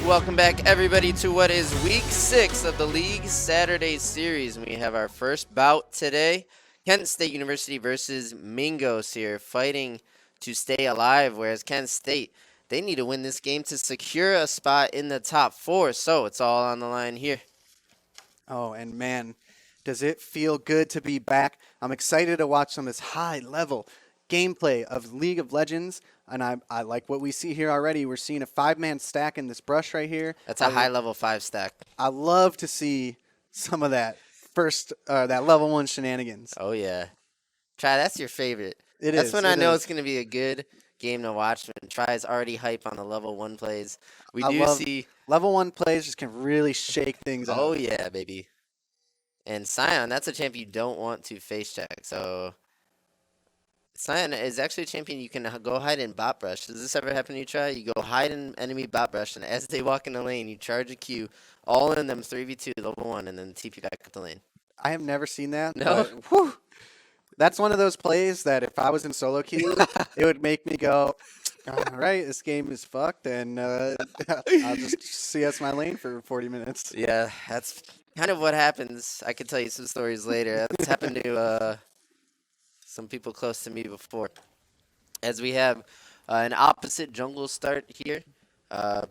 Welcome back, everybody, to what is week 6 of the League Saturday Series. We have our first bout today. Kent State University versus Mingos here, fighting to stay alive, whereas Kent State, they need to win this game to secure a spot in the top 4. So it's all on the line here. Oh, and man, does it feel good to be back. I'm excited to watch some of this high-level gameplay of League of Legends, and I like what we see here already. We're seeing a 5-man stack in this brush right here. That's a high-level 5 stack. I love to see some of that that level 1 shenanigans. Oh, yeah. Try, that's your favorite. That's when I know it's going to be a good game to watch when Try's already hype on the level 1 plays. We do see level 1 plays just can really shake things up. Oh, yeah, baby. And Scion, that's a champion you don't want to face check. So Scion is actually a champion you can go hide in bot brush. Does this ever happen to you, Try? You go hide in enemy bot brush, and as they walk in the lane, you charge a Q, all in them 3v2, level 1, and then TP back up the lane. I have never seen that. No? But, whew, that's one of those plays that if I was in solo queue, it would make me go, all right, this game is fucked, and I'll just CS my lane for 40 minutes. Yeah, that's kind of what happens. I could tell you some stories later. That's happened to some people close to me before. As we have an opposite jungle start here.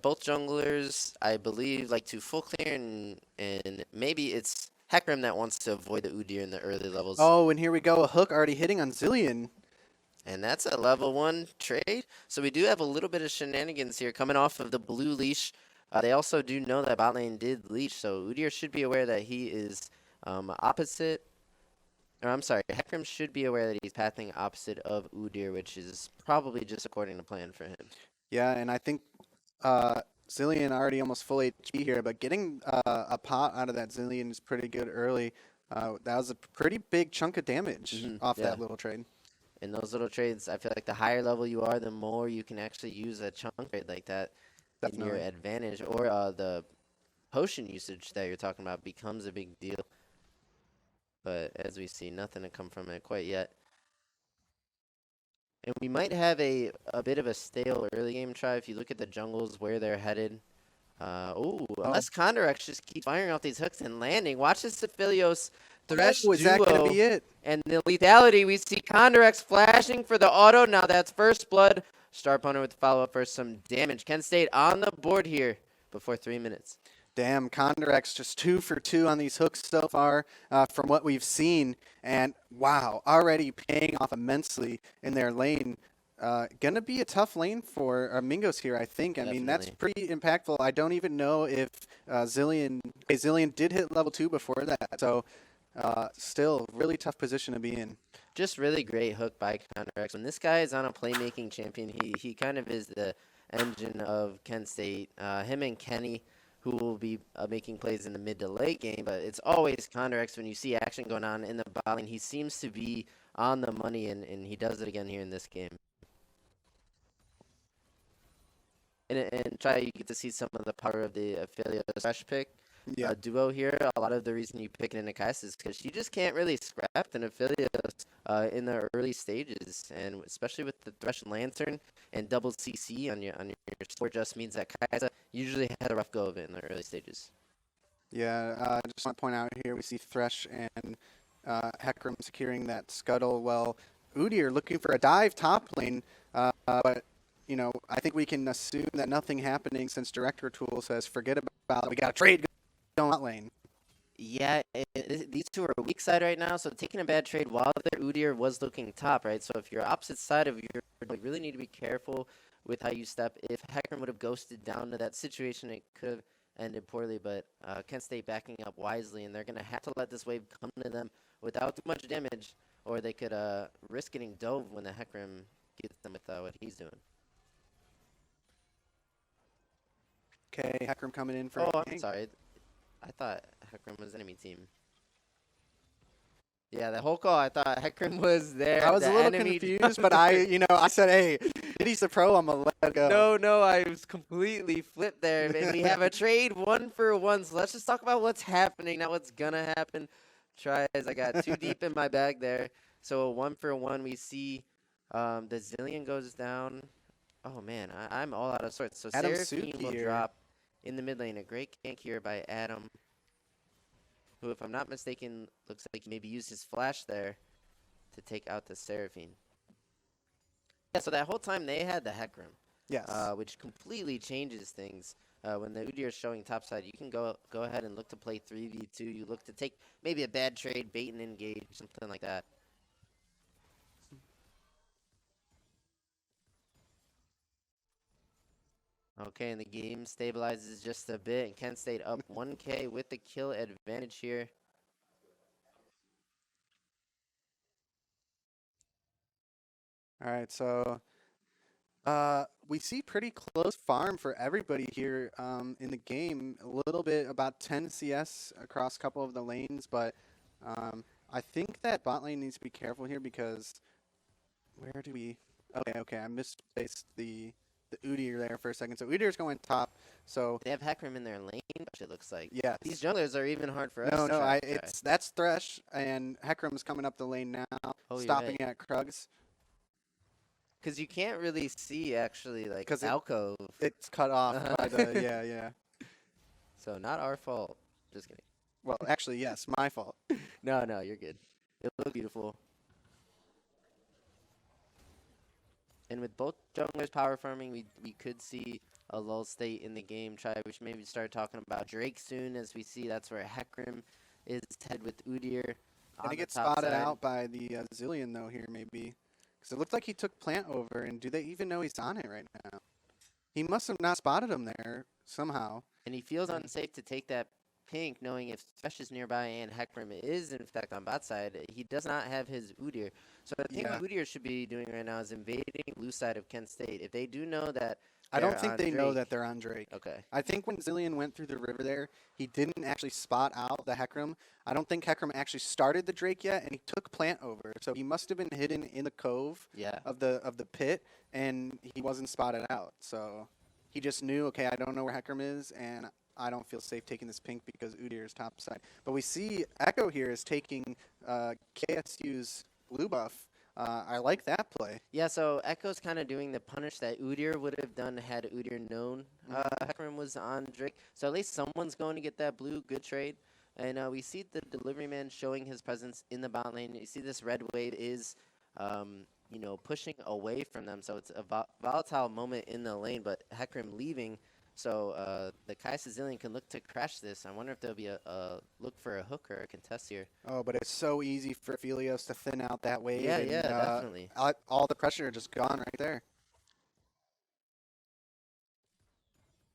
Both junglers, I believe, like to full clear, and maybe it's Heckram that wants to avoid the Udyr in the early levels. Oh, and here we go. A hook already hitting on Zillion. And that's a level 1 trade. So we do have a little bit of shenanigans here coming off of the blue leash. They also do know that bot lane did leash, so Udyr should be aware that he is opposite. Or I'm sorry, Heckram should be aware that he's pathing opposite of Udyr, which is probably just according to plan for him. Yeah, and I think Zillion already almost full HP here, but getting a pot out of that Zillion is pretty good early. That was a pretty big chunk of damage off that little trade. In those little trades, I feel like the higher level you are, the more you can actually use a chunk trade like that in your advantage. Or the potion usage that you're talking about becomes a big deal. But as we see, nothing to come from it quite yet. And we might have a bit of a stale early game try if you look at the jungles where they're headed. Unless Condorex just keeps firing off these hooks and landing. Watch this Aphelios Thresh duo. Is that going to be it? And the lethality, we see Condorex flashing for the auto. Now that's first blood. Star Punter with the follow-up for some damage. Kent State on the board here before 3 minutes. Damn, Condorex just 2 for 2 on these hooks so far from what we've seen. And wow, already paying off immensely in their lane. Going to be a tough lane for Mingos here, I think. I mean, that's pretty impactful. I don't even know if Zillion did hit level 2 before that. So still, really tough position to be in. Just really great hook by Condorex. When this guy is on a playmaking champion, he kind of is the engine of Kent State. Him and Kenny, who will be making plays in the mid to late game, but it's always Condorex when you see action going on in the bot lane. He seems to be on the money, and he does it again here in this game. And try you get to see some of the power of the Aphelios Fresh pick duo here. A lot of the reason you pick it in Akais is because you just can't really scrap an Aphelios in the early stages, and especially with the Thresh Lantern and double CC on your support just means that Kaisa usually had a rough go of it in the early stages. Yeah, I just want to point out here we see Thresh and Heckram securing that scuttle. Well, Udyr looking for a dive top lane, but you know, I think we can assume that nothing happening since Director Tool says forget about it. We got a trade going top lane. Yeah, these two are weak side right now, so taking a bad trade while their Udyr was looking top, right? So if you're opposite side of your, you really need to be careful with how you step. If Heckram would have ghosted down to that situation, it could have ended poorly, but Kent State backing up wisely, and they're going to have to let this wave come to them without too much damage, or they could risk getting dove when the Heckram gets them with what he's doing. Okay, Heckram coming in for I'm sorry. I thought Heckram was enemy team. Yeah, the whole call, I thought Heckram was there. I was a little confused, but I said, hey, Diddy's the pro, I'm going to let it go. No, I was completely flipped there. And we have a trade 1-for-1, so let's just talk about what's happening, not what's going to happen. Try as I got too deep in my bag there. So a 1-for-1, we see the Zillion goes down. Oh, man, I'm all out of sorts. So Seraphine will drop in the mid lane. A great gank here by Adam, who, if I'm not mistaken, looks like he maybe used his flash there to take out the Seraphine. Yeah, so that whole time they had the Hecarim, Yes. which completely changes things. When the Udyr is showing topside, you can go ahead and look to play 3v2. You look to take maybe a bad trade, bait and engage, something like that. Okay, and the game stabilizes just a bit, and Kent State up 1K with the kill advantage here. All right, so we see pretty close farm for everybody here in the game. A little bit about 10 CS across a couple of the lanes, but I think that bot lane needs to be careful here because where do we? Okay, I misplaced the Udyr there for a second. So Udyr's going top. So They have Hecarim in their lane, it looks like. yes. These junglers are even hard for us No, to no, track. that's Thresh and Hecarim's coming up the lane now, Oh, you're stopping right. at Krugs. Because you can't really see, actually, like, 'Cause alcove. It's cut off by the yeah. So, not our fault. Just kidding. Well, actually, yes, my fault. No, no, you're good. It looks beautiful. And with both junglers power farming, we could see a lull state in the game. We should maybe start talking about Drake soon, as we see that's where Hecarim is head with Udyr on Gonna the get top spotted side. out by the Zillion though here maybe, because it looked like he took plant over. And do they even know he's on it right now? He must have not spotted him there somehow. And he feels unsafe to take that pink, knowing if Thresh is nearby and Hecarim is, in fact, on bot side, he does not have his Udyr. So I think Yeah. what Udyr should be doing right now is invading blue side of Kent State. If they do know that I don't they're think on they know Drake- that they're on Drake. Okay. I think when Zillion went through the river there, he didn't actually spot out the Hecarim. I don't think Hecarim actually started the Drake yet, and he took plant over. So he must have been hidden in the cove Yeah. of the pit, and he wasn't spotted out. So he just knew, okay, I don't know where Hecarim is, and I don't feel safe taking this pink because Udyr is top side. But we see Echo here is taking KSU's blue buff. I like that play. Yeah, so Echo's kind of doing the punish that Udyr would have done had Udyr known Hecarim was on Drake. So at least someone's going to get that blue. Good trade. And we see the delivery man showing his presence in the bot lane. You see this red wave is, pushing away from them. So it's a volatile moment in the lane, but Hecarim leaving. So the KSU Zillion can look to crash this. I wonder if there'll be a look for a hook or a contest here. Oh, but it's so easy for Phelios to thin out that wave. Yeah, and, definitely. All the pressure just gone right there.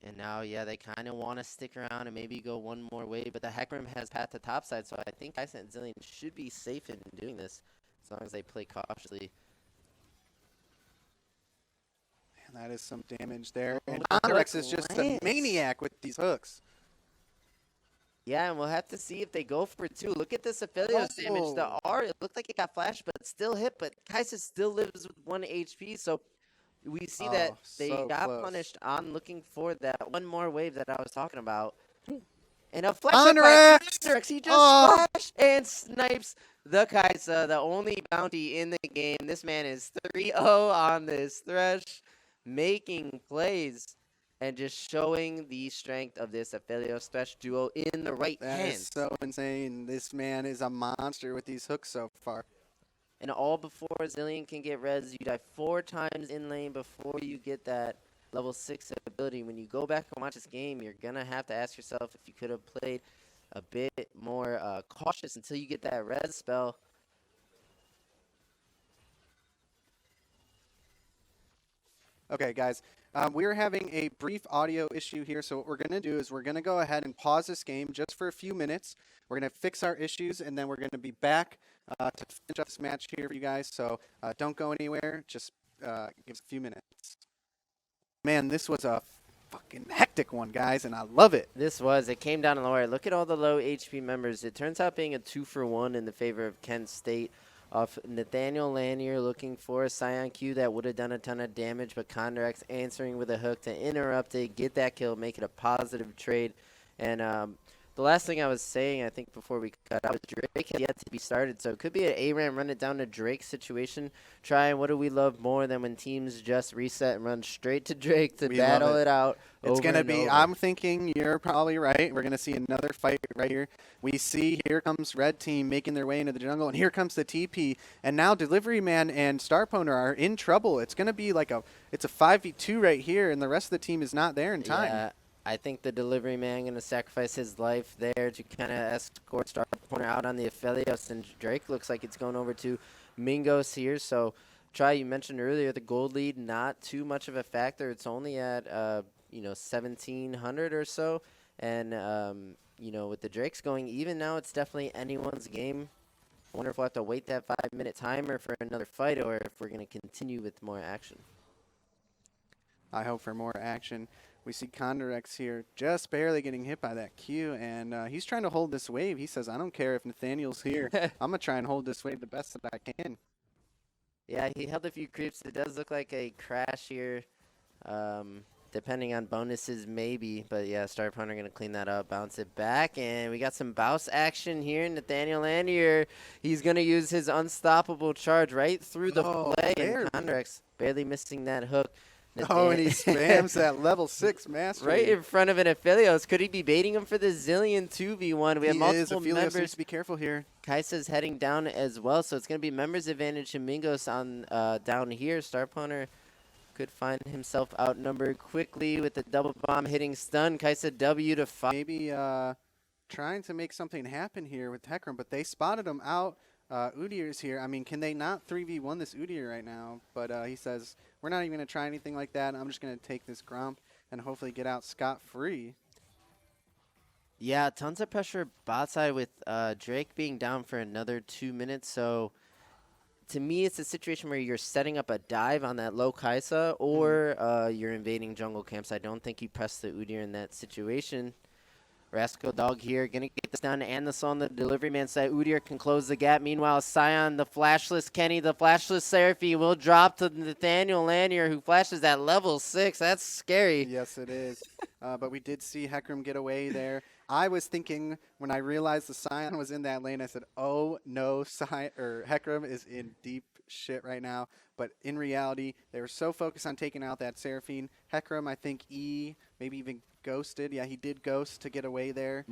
And now, yeah, they kind of want to stick around and maybe go one more wave, but the Hecarim has path to topside, so I think KSU and Zillion should be safe in doing this as long as they play cautiously. Man, that is some damage there. Oh, And the Onyrex hook is just a lands. maniac with these hooks. Yeah, and we'll have to see if they go for two. Look at this Aphelios damage. The Oh. R, it looked like it got flashed, but still hit, but KSU still lives with 1 HP, so we see that Oh, they so got close. punished on looking for that one more wave that I was talking about. And a flash Onyrex! Onyrex, he just Oh. flashed and snipes the KSU, the only bounty in the game. This man is 3-0 on this Thresh, making plays and just showing the strength of this Aphelios Thresh duo in the right That hands. is so insane. This man is a monster with these hooks so far. And all before Zillion can get res, you die 4 times in lane before you get that level 6 ability. When you go back and watch this game, you're going to have to ask yourself if you could have played a bit more cautious until you get that res spell. Okay, guys, we're having a brief audio issue here, so what we're going to do is we're going to go ahead and pause this game just for a few minutes. We're going to fix our issues, and then we're going to be back to finish up this match here for you guys, so don't go anywhere. Just give us a few minutes. Man, this was a fucking hectic one, guys, and I love it. It came down to the wire. Look at all the low HP members. It turns out being a 2-for-1 in the favor of Kent State. Off Nathaniel Lanier looking for a Scion Q that would have done a ton of damage, but Condorx answering with a hook to interrupt it, get that kill, make it a positive trade. And The last thing I was saying, I think, before we cut out, was Drake has yet to be started, so it could be an ARAM run it down to Drake situation. Trying, what do we love more than when teams just reset and run straight to Drake to We love battle it. it out It's over going to and be, over. I'm thinking you're probably right. We're going to see another fight right here. We see here comes Red Team making their way into the jungle, and here comes the TP. And now Delivery Man and Starpwner are in trouble. It's going to be like it's a 5v2 right here, and the rest of the team is not there in time. Yeah, I think the Delivery Man going to sacrifice his life there to kind of escort Starpwner out on the Aphelios, and Drake looks like it's going over to Mingos here. So, you mentioned earlier the gold lead, not too much of a factor. It's only at 1,700 or so, and with the Drakes going even now, it's definitely anyone's game. I wonder if we'll have to wait that 5-minute timer for another fight, or if we're going to continue with more action. I hope for more action. We see Condorex here just barely getting hit by that Q, and he's trying to hold this wave. He says, I don't care if Nathaniel's here. I'm going to try and hold this wave the best that I can. Yeah, he held a few creeps. It does look like a crash here, depending on bonuses maybe. But, yeah, Starpwner going to clean that up, bounce it back. And we got some bounce action here. Nathaniel Landier, he's going to use his unstoppable charge right through the play. Barely. And Condorex barely missing that hook. Oh, and he spams that level 6 mastery. Right in front of an Aphelios. Could he be baiting him for the Zillion 2v1? We have multiple Aphelios members. needs to be careful here. Kaisa's heading down as well, so it's going to be members advantage to Mingos on down here. Starpwner could find himself outnumbered quickly with the double bomb hitting stun. Kaisa W to 5. Maybe trying to make something happen here with Hecarim, but they spotted him out. Udyr's here. I mean, can they not 3v1 this Udyr right now? But he says, we're not even going to try anything like that. I'm just going to take this Gromp and hopefully get out scot-free. Yeah, tons of pressure bot side with Drake being down for another 2 minutes. So to me, it's a situation where you're setting up a dive on that low Kaisa, or you're invading jungle camps. I don't think you press the Udyr in that situation. Rascal Dog here, going to get this down, and this on the Delivery Man side. Udyr can close the gap. Meanwhile, Scion, the flashless Kenny, the flashless Seraphine will drop to Nathaniel Lanier, who flashes at level 6. That's scary. Yes, it is. But we did see Hecarim get away there. I was thinking, when I realized the Scion was in that lane, I said, oh, no, Hecarim is in deep shit right now. But in reality, they were so focused on taking out that Seraphine. Hecarim, I think maybe even ghosted. Yeah, he did ghost to get away there.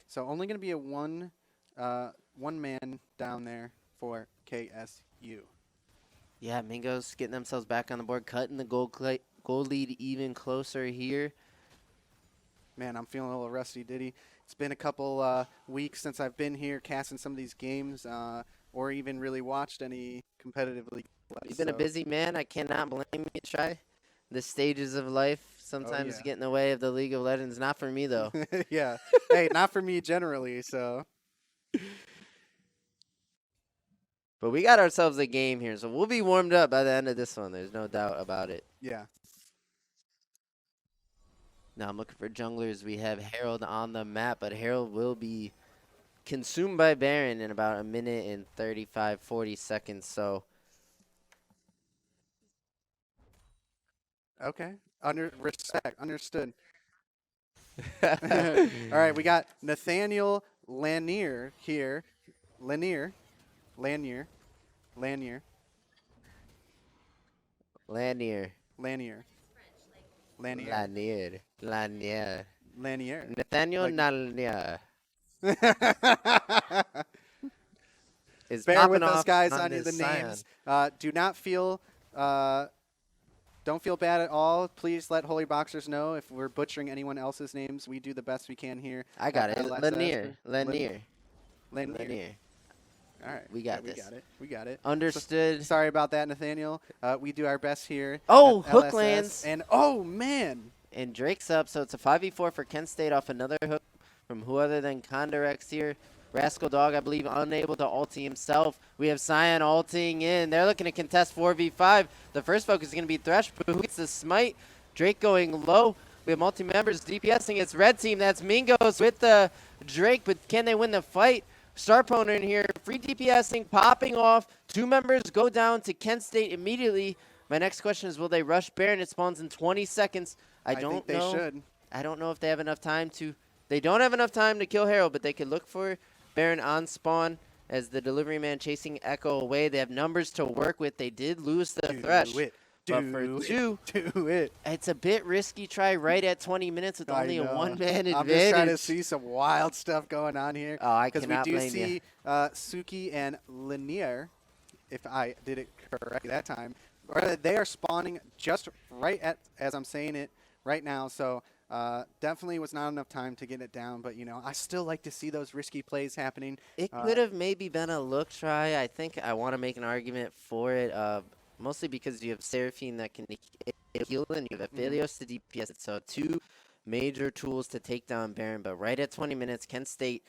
So only going to be a one man down there for KSU. Yeah, Mingos getting themselves back on the board, cutting the gold lead even closer here. Man, I'm feeling a little rusty, Diddy. It's been a couple weeks since I've been here casting some of these games or even really watched any competitively. You've been a busy man. I cannot blame you, Try. The stages of life sometimes get in the way of the League of Legends. Not for me, though. Yeah. Hey, not for me generally, so. But we got ourselves a game here, so we'll be warmed up by the end of this one. There's no doubt about it. Yeah. Now I'm looking for junglers. We have Herald on the map, but Herald will be consumed by Baron in about a minute and 35, 40 seconds. So. Okay. Respect. Understood. All right, we got Nathaniel Lanier here. Lanier. Lanier. Nathaniel Lanier. Is Bear with us, off guys, on on the this names. Scion. Do not feel, don't feel bad at all. Please let Holy Boxers know if we're butchering anyone else's names. We do the best we can here. I got it. LSS. Lanier. All right. We got yeah, this. We got it. Understood. Sorry about that, Nathaniel. We do our best here. Oh, at hook LSS. lands. And, oh, man. And Drake's up, so it's a 5v4 for Kent State off another hook from who other than Condorex here. Rascal Dog, I believe, unable to ulti himself. We have Scion ulting in. They're looking to contest 4v5. The first focus is going to be Thresh, but who gets the smite? Drake going low. We have multi-members DPSing. It's red team. That's Mingos with the Drake, but can they win the fight? Starpwner in here. Free DPSing, popping off. 2 members go down to Kent State immediately. My next question is, will they rush Baron? It spawns in 20 seconds. I don't think they know. should. I don't know if they have enough time to. They don't have enough time to kill Herald, but they could look for Baron on spawn as the delivery man chasing Echo away. They have numbers to work with. They did lose the Thresh. But for two, do it. it's a bit risky try right at 20 minutes with only a one-man advantage. I'm just trying to see some wild stuff going on here. Oh, I because cannot we do blame see you. Suki and Lanier, if I did it correctly that time, or they are spawning just right at as I'm saying it right now. So definitely was not enough time to get it down. But you know, I still like to see those risky plays happening. It could have maybe been a look try. I think I want to make an argument for it, mostly because you have Seraphine that can heal and you have Aphelios to DPS it. So two major tools to take down Baron. But right at 20 minutes, Kent State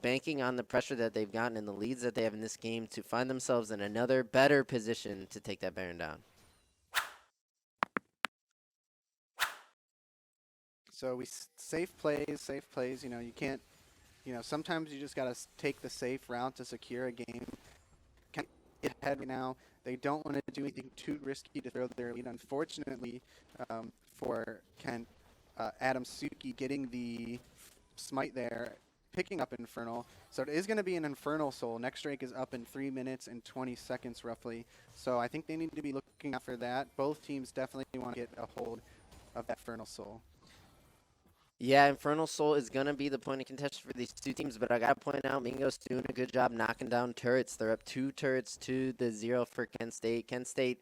banking on the pressure that they've gotten and the leads that they have in this game to find themselves in another better position to take that Baron down. So we safe plays. You know, you can't. You know, sometimes you just gotta take the safe route to secure a game. Can't get ahead right now. They don't want to do anything too risky to throw their lead. Unfortunately, for Kent, Adam Suki getting the smite there, picking up Infernal. So it is going to be an Infernal Soul. Next Drake is up in 3 minutes and 20 seconds roughly. So I think they need to be looking out for that. Both teams definitely want to get a hold of that Infernal Soul. Yeah, Infernal Soul is going to be the point of contention for these two teams, but I got to point out Mingo's doing a good job knocking down turrets. They're up 2 turrets to the 0 for Kent State. Kent State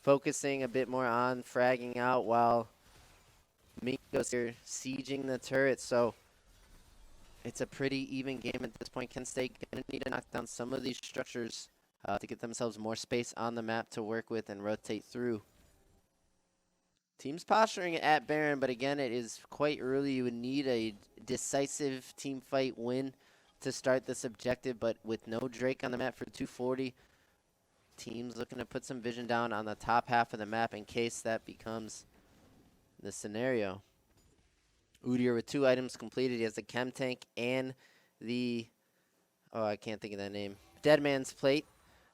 focusing a bit more on fragging out while Mingo's here sieging the turrets. So it's a pretty even game at this point. Kent State going to need to knock down some of these structures to get themselves more space on the map to work with and rotate through. Team's posturing at Baron, but again, it is quite early. You would need a decisive team fight win to start this objective, but with no Drake on the map for 240, team's looking to put some vision down on the top half of the map in case that becomes the scenario. Udyr with 2 items completed. He has the Chem Tank and the, I can't think of that name, Dead Man's Plate.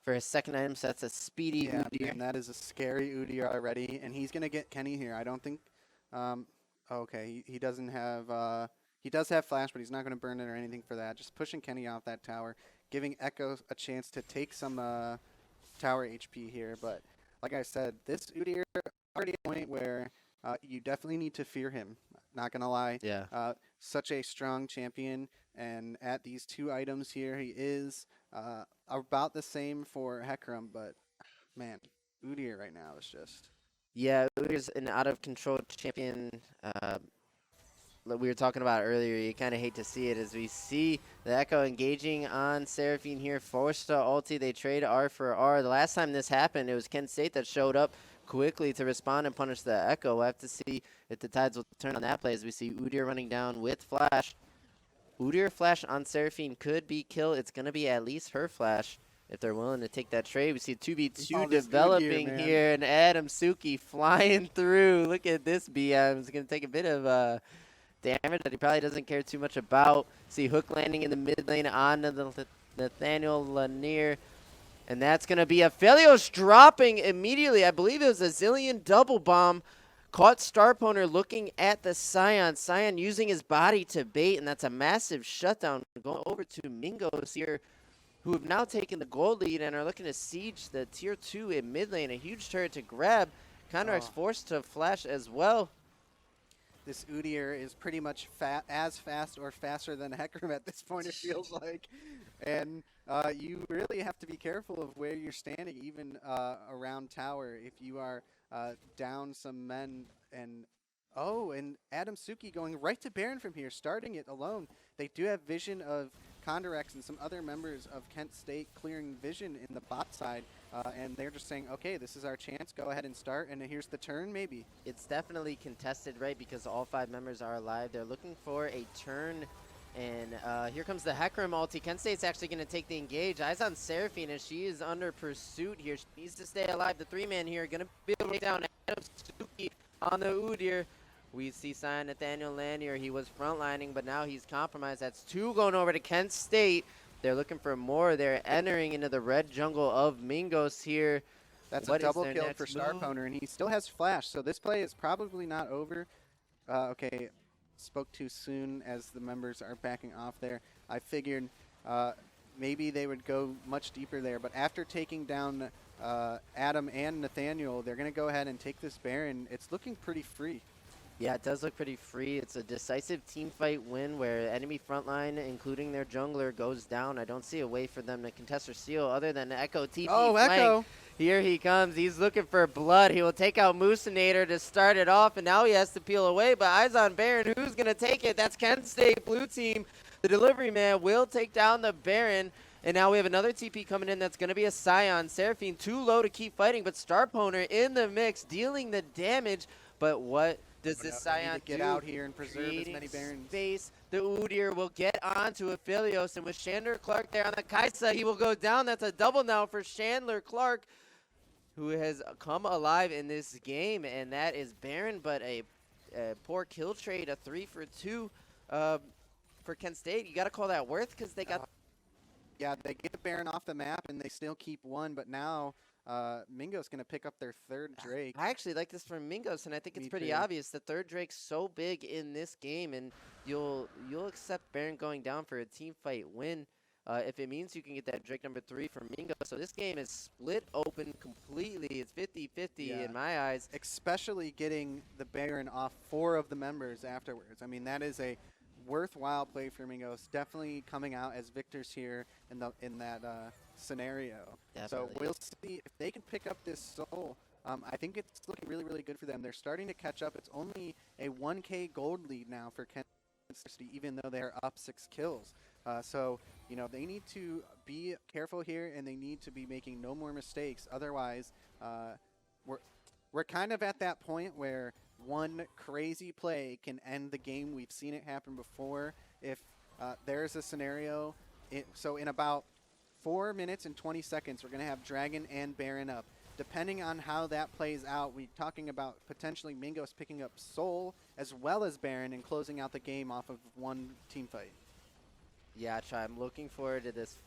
For his second item, so that's a speedy Udyr. And that is a scary Udyr already, and he's going to get Kenny here. I don't think, okay, he doesn't have, he does have Flash, but he's not going to burn it or anything for that. Just pushing Kenny off that tower, giving Echo a chance to take some tower HP here. But like I said, this Udyr already at a point where you definitely need to fear him. Not going to lie. Yeah. Such a strong champion, and at these 2 items here, he is about the same for Hecarim, but man, Udyr right now is just. Yeah, Udyr's an out-of-control champion. Like we were talking about earlier, you kind of hate to see it as we see the Echo engaging on Seraphine here, forced to ulti. They trade R for R. The last time this happened, it was Kent State that showed up quickly to respond and punish the Echo. We'll have to see if the tides will turn on that play as we see Udyr running down with Flash. Udyr Flash on Seraphine could be kill. It's going to be at least her Flash if they're willing to take that trade. We see 2v2 developing Udyr, here, and Adam Suki flying through. Look at this BM. It's going to take a bit of damage that he probably doesn't care too much about. See Hook landing in the mid lane on the Nathaniel Lanier. And that's going to be Aphelios dropping immediately. I believe it was a Zillion double bomb. Caught Starponer looking at the Scion. Scion using his body to bait, and that's a massive shutdown. Going over to Mingos here, who have now taken the gold lead and are looking to siege the tier 2 in mid lane. A huge turret to grab. Counter-X forced to flash as well. This Udyr is pretty much as fast or faster than Hecarim at this point, it feels like. And you really have to be careful of where you're standing, even around tower. If you are down some men, and Adam Suki going right to Baron from here, starting it alone. They do have vision of Condor-X and some other members of Kent State clearing vision in the bot side, and they're just saying, okay, this is our chance, go ahead and start, and here's the turn, maybe. It's definitely contested, right, because all 5 members are alive. They're looking for a turn, and here comes the Hecarim ulti. Kent State's actually going to take the engage. Eyes on Seraphine as she is under pursuit here. She needs to stay alive. The 3-man here going to be able to take down Adam Suki on the Udyr. We see Sion Nathaniel Lanier. He was frontlining, but now he's compromised. That's 2 going over to Kent State. They're looking for more. They're entering into the red jungle of Mingos here. That's a double kill for Starponer, and he still has Flash, so this play is probably not over. Okay, spoke too soon as the members are backing off there. I figured maybe they would go much deeper there, but after taking down Adam and Nathaniel, they're going to go ahead and take this Baron. It's looking pretty free. Yeah, it does look pretty free. It's a decisive team fight win where enemy frontline, including their jungler, goes down. I don't see a way for them to contest or steal other than Echo TP Oh, flank. Echo! Here he comes. He's looking for blood. He will take out Moosinator to start it off, and now he has to peel away, but eyes on Baron. Who's going to take it? That's Kent State blue team. The delivery man will take down the Baron. And now we have another TP coming in that's going to be a Scion. Seraphine too low to keep fighting, but Starponer in the mix, dealing the damage. But what does this Scion get do? out here and preserve as Creating many Barons. space. The Udyr will get onto Aphelios, and with Chandler Clark there on the Kaisa, he will go down. That's a double now for Chandler Clark, who has come alive in this game, and that is Baron, but a poor kill trade, a 3 for 2 for Kent State. You got to call that worth because they got. Yeah, they get the Baron off the map and they still keep one, but now Mingo's going to pick up their third Drake. I actually like this from Mingos, and I think it's Me pretty too. obvious. The third Drake's so big in this game, and you'll accept Baron going down for a team fight win if it means you can get that Drake number 3 from Mingo. So this game is split open completely. It's 50-50 in my eyes. Especially getting the Baron off 4 of the members afterwards. I mean, that is a worthwhile play for Mingos. Definitely coming out as victors here in that scenario. Definitely. So we'll see if they can pick up this soul. I think it's looking really, really good for them. They're starting to catch up. It's only a 1K gold lead now for Kent State, even though they're up 6 kills. So, you know, they need to be careful here, and they need to be making no more mistakes. Otherwise, we're kind of at that point where one crazy play can end the game. We've seen it happen before. If there's a scenario, so in about 4 minutes and 20 seconds, we're going to have Dragon and Baron up. Depending on how that plays out, we're talking about potentially Mingos picking up Soul as well as Baron and closing out the game off of one team fight. Yeah, I'm looking forward to this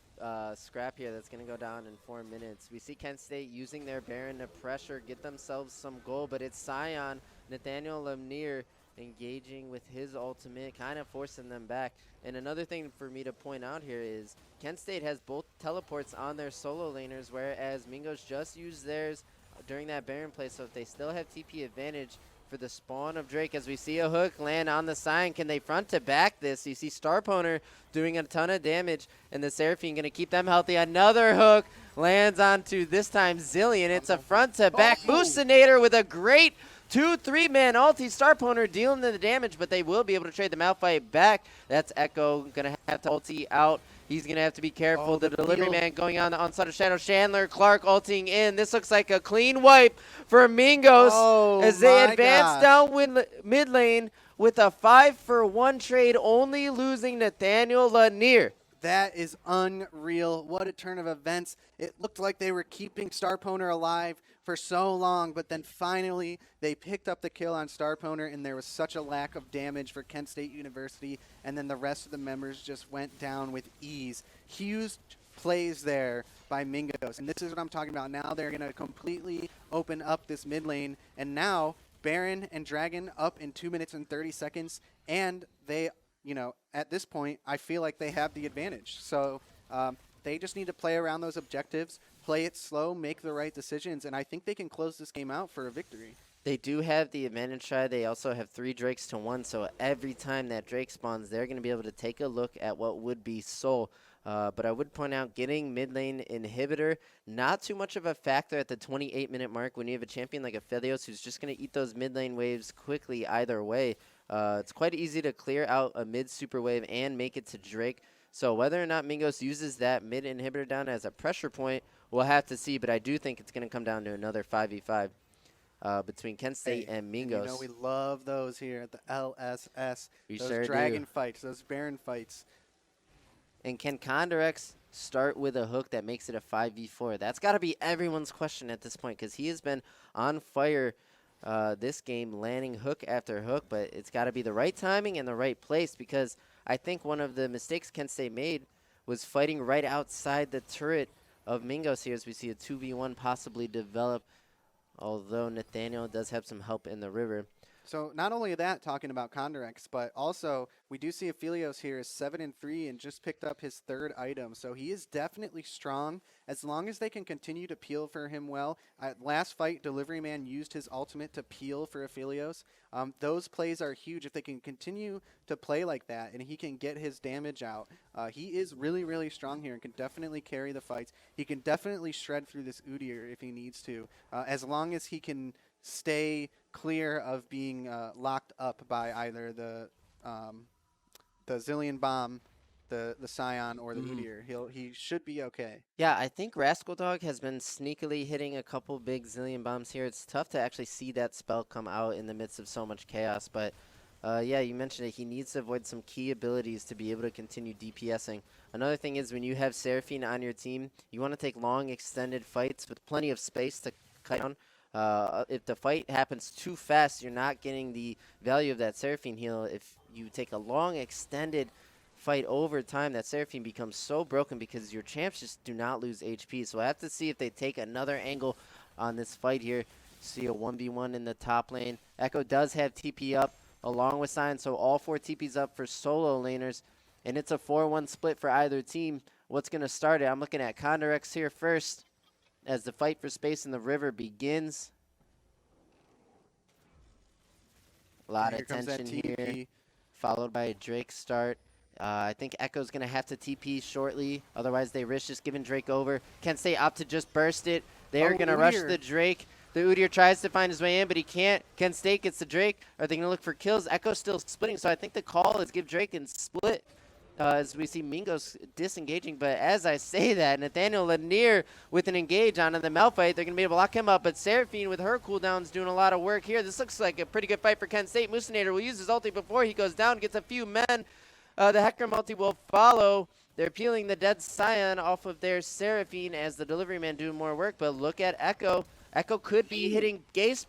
scrap here that's going to go down in 4 minutes. We see Kent State using their Baron to pressure, get themselves some goal, but it's Scion, Nathaniel Lemnier, engaging with his ultimate, kind of forcing them back. And another thing for me to point out here is Kent State has both teleports on their solo laners, whereas Mingos just used theirs during that Baron play. So if they still have TP advantage for the spawn of Drake, as we see a hook land on the Scion, can they front to back this? You see Starponer doing a ton of damage, and the Seraphine going to keep them healthy. Another hook lands onto, this time, Zillion. It's a front to back. Moosinator with a great 2-3-man ulti. Starponer dealing the damage, but they will be able to trade the Malphite back. That's Echo going to have to ulti out. He's going to have to be careful. The delivery man going on side of Shadow. Chandler Clark ulting in. This looks like a clean wipe for Mingos as they advance down mid lane with a 5-for-1 trade, only losing Nathaniel Lanier. That is unreal. What a turn of events. It looked like they were keeping Starponer alive for so long, but then finally they picked up the kill on Starponer, and there was such a lack of damage for Kent State University, and then the rest of the members just went down with ease. Huge plays there by Mingos, and this is what I'm talking about. Now they're going to completely open up this mid lane, and now Baron and Dragon up in 2 minutes and 30 seconds, and they, you know, at this point, I feel like they have the advantage. So they just need to play around those objectives, play it slow, make the right decisions, and I think they can close this game out for a victory. They do have the advantage try. They also have 3 Drakes to 1, so every time that Drake spawns, they're going to be able to take a look at what would be Soul. But I would point out getting mid lane inhibitor, not too much of a factor at the 28-minute mark when you have a champion like Aphelios who's just going to eat those mid lane waves quickly either way. It's quite easy to clear out a mid super wave and make it to Drake. So whether or not Mingos uses that mid inhibitor down as a pressure point, we'll have to see. But I do think it's going to come down to another 5v5 between Kent State and Mingos. You know, we love those here at the LSS. We those sure Dragon do. fights, those Baron fights. And can Condorex start with a hook that makes it a 5v4? That's got to be everyone's question at this point, because he has been on fire this game, landing hook after hook, but it's got to be the right timing and the right place, because I think one of the mistakes Kent State made was fighting right outside the turret of Mingos here, as we see a 2v1 possibly develop, although Nathaniel does have some help in the river. So not only that, talking about Condurex, but also we do see Aphelios here is 7-3 and just picked up his third item. So he is definitely strong as long as they can continue to peel for him well. Last fight, Delivery Man used his ultimate to peel for Aphelios. Those plays are huge if they can continue to play like that and he can get his damage out. He is really, really strong here and can definitely carry the fights. He can definitely shred through this Udyr if he needs to, as long as he can stay clear of being locked up by either the Zillion Bomb, the Scion, or the Udyr. He should be okay. Yeah, I think Rascal Dog has been sneakily hitting a couple big Zillion bombs here. It's tough to actually see that spell come out in the midst of so much chaos, but yeah, you mentioned it. He needs to avoid some key abilities to be able to continue DPSing. Another thing is when you have Seraphine on your team, you want to take long, extended fights with plenty of space to cut down. If the fight happens too fast, you're not getting the value of that Seraphine heal. If you take a long, extended fight over time, that Seraphine becomes so broken because your champs just do not lose HP. So I have to see if they take another angle on this fight here. See a 1v1 in the top lane. Echo does have TP up along with Sign, so all 4 TPs up for solo laners. And it's a 4-1 split for either team. What's going to start it? I'm looking at Condurex here first as the fight for space in the river begins. A lot of tension here, followed by a Drake start. I think Echo's going to have to TP shortly. Otherwise, they risk just giving Drake over. Kent State opt to just burst it. They're going to rush the Drake. The Udyr tries to find his way in, but he can't. Kent State gets the Drake. Are they going to look for kills? Echo's still splitting, so I think the call is give Drake and split. As we see Mingo's disengaging. But as I say that, Nathaniel Lanier with an engage onto the Malphite, they're going to be able to lock him up. But Seraphine with her cooldowns doing a lot of work here. This looks like a pretty good fight for Kent State. Musinator will use his ulti before he goes down, gets a few men. The Hecarim ulti will follow. They're peeling the dead Scion off of their Seraphine as the Delivery Man doing more work. But look at Echo. Echo could be hitting base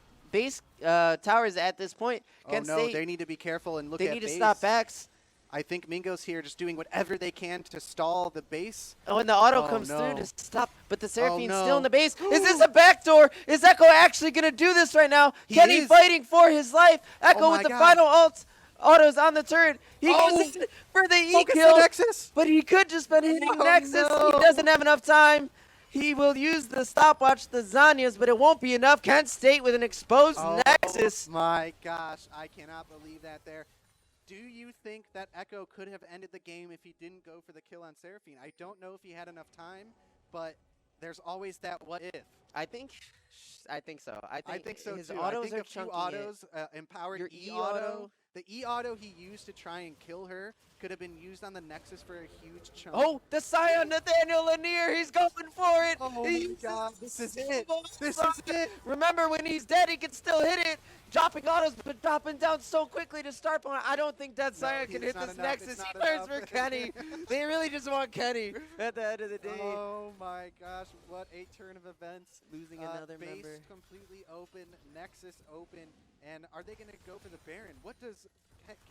towers at this point. Kent no, State, they need to be careful and look at they need to base. stop backs. I think Mingo's here just doing whatever they can to stall the base. Oh, and the auto comes through to stop, but the Seraphine's no. still in the base. Is this a backdoor? Is Echo actually going to do this right now? Kenny fighting for his life. Echo with the final ult. Autos on the turret. He goes in for the E-kill, but he could just been hitting Nexus. He doesn't have enough time. He will use the stopwatch, the Zanyas, but it won't be enough. Kent State with an exposed Nexus. Oh my gosh, I cannot believe that there. Do you think that Echo could have ended the game if he didn't go for the kill on Seraphine? I don't know if he had enough time, but there's always that what if. I think so. I think so his too. autos I think are a few chunky. autos, empowered Your E-auto. The E-auto he used to try and kill her could have been used on the Nexus for a huge chunk. Oh, the Scion Nathaniel Lanier, he's going for it. Oh my god, this is it. This is it. Remember, when he's dead, he can still hit it. Dropping autos, but dropping down so quickly to start point. I don't think that Scion can hit this Nexus. He turns for Kenny. They really just want Kenny at the end of the day. Oh my gosh, what a turn of events. Losing another base member. Completely open, Nexus open, and are they going to go for the Baron? What does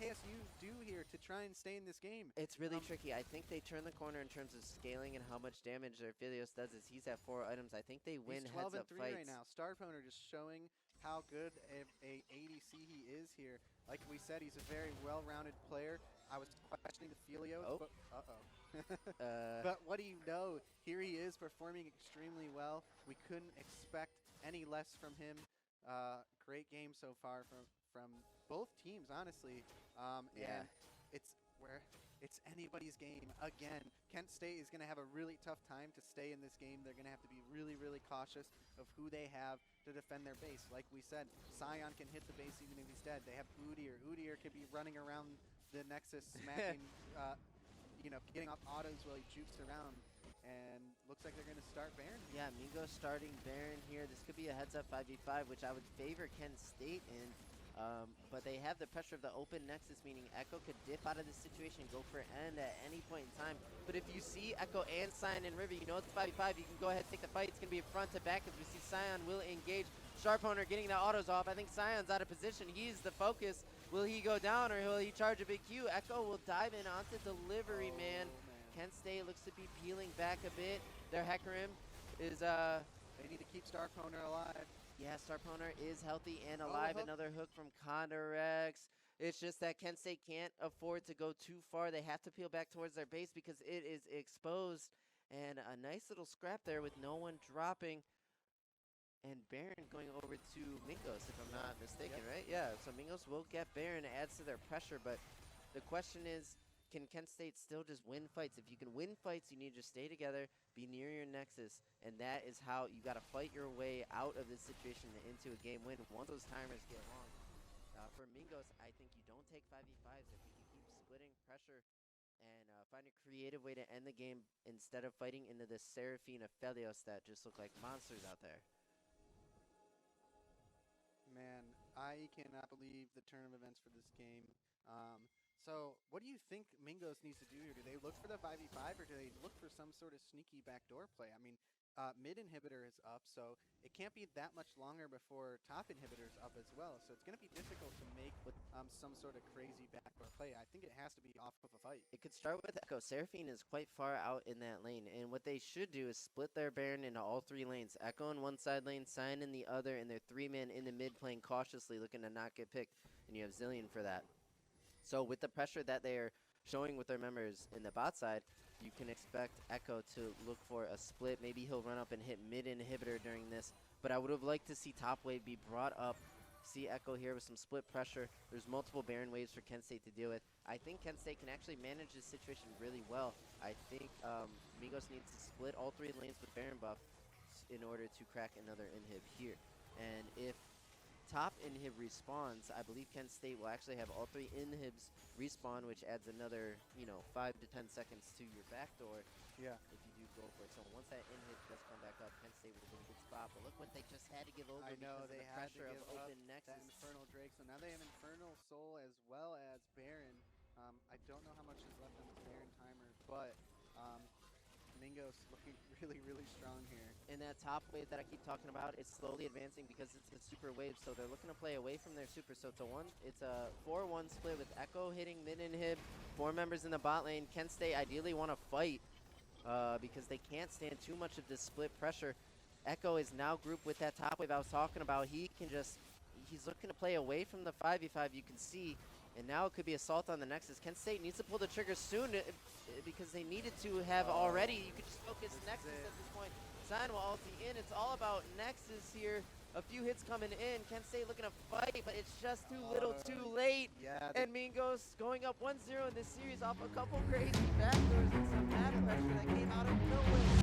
KSU do here to try and stay in this game? It's really tricky. I think they turn the corner in terms of scaling and how much damage their Aphelios does as he's at 4 items. I think they win He's 12 heads-up and 3 fights. right now. Starphoner just showing how good a ADC he is here. Like we said, he's a very well-rounded player. I was questioning the Aphelios, but but what do you know? Here he is performing extremely well. We couldn't expect any less from him. Great game so far from both teams, honestly. And it's anybody's game again. Kent State is going to have a really tough time to stay in this game. They're going to have to be really, really cautious of who they have to defend their base. Like we said, Scion can hit the base even if he's dead. They have Udyr. Udyr could be running around the Nexus, smacking, getting off autos while he jukes around. And looks like they're going to start Baron. Yeah, Mingo starting Baron here. This could be a heads-up 5v5, which I would favor Kent State in. But they have the pressure of the open Nexus, meaning Echo could dip out of this situation and go for end at any point in time. But if you see Echo and Scion and River, you know it's 5v5. You can go ahead and take the fight. It's going to be a front to back as we see Scion will engage. Sharpowner getting the autos off. I think Scion's out of position. He's the focus. Will he go down or will he charge a big Q? Echo will dive in onto Delivery Man. Kent State looks to be peeling back a bit. Their Hecarim is They need to keep Starphoner alive. Yeah, Star Poner is healthy and Oh, alive. hook. Another hook from Condor Rex. It's just that Kent State can't afford to go too far. They have to peel back towards their base because it is exposed. And a nice little scrap there with no one dropping. And Baron going over to Mingos, if I'm not mistaken, Yep. right? Yeah, so Mingos will get Baron. It adds to their pressure, but the question is, can Kent State still just win fights? If you can win fights, you need to just stay together, be near your nexus, and that is how you got to fight your way out of this situation and into a game win. Once those timers get long, for Mingos, I think you don't take 5v5s. I think you keep splitting pressure and find a creative way to end the game instead of fighting into this Seraphine of Felios that just look like monsters out there. Man, I cannot believe the turn of events for this game. So what do you think Mingos needs to do here? Do they look for the 5v5 or do they look for some sort of sneaky backdoor play? I mean, mid inhibitor is up, so it can't be that much longer before top inhibitor is up as well. So it's going to be difficult to make some sort of crazy backdoor play. I think it has to be off of a fight. It could start with Echo. Seraphine is quite far out in that lane, and what they should do is split their Baron into all three lanes. Echo in one side lane, Sign in the other, and their three-man in the mid playing cautiously, looking to not get picked, and you have Zillion for that. So with the pressure that they are showing with their members in the bot side, you can expect Echo to look for a split. Maybe he'll run up and hit mid inhibitor during this, but I would have liked to see top wave be brought up. See Echo here with some split pressure. There's multiple Baron waves for Kent State to deal with. I think Kent State can actually manage this situation really well. I think Migos needs to split all three lanes with Baron buff in order to crack another inhib here. And if top inhib respawns, I believe Kent State will actually have all three inhibs respawn, which adds another, 5 to 10 seconds to your backdoor. Yeah. If you do go for it. So once that inhib does come back up, Kent State will be in a good spot. But look what they just had to give over I know, because they of the had to pressure give of up open that nexus. Infernal Drake. So now they have Infernal Soul as well as Baron. I don't know how much is left on this Baron timer, but Mingos looking really, really strong here. And that top wave that I keep talking about is slowly advancing because it's a super wave, so they're looking to play away from their super. So it's a 4-1 split with Echo hitting mid inhib, 4 members in the bot lane. Kent State ideally want to fight because they can't stand too much of this split pressure. Echo is now grouped with that top wave I was talking about. He's looking to play away from the 5v5, you can see. And now it could be assault on the Nexus. Kent State needs to pull the trigger soon because they needed to have already. You could just focus Nexus at this point. Sign will ulti in. It's all about Nexus here. A few hits coming in. Kent State looking to fight, but it's just too little too late. Yeah. And Mingos going up 1-0 in this series off a couple crazy backdoors and some mad pressure that came out of nowhere.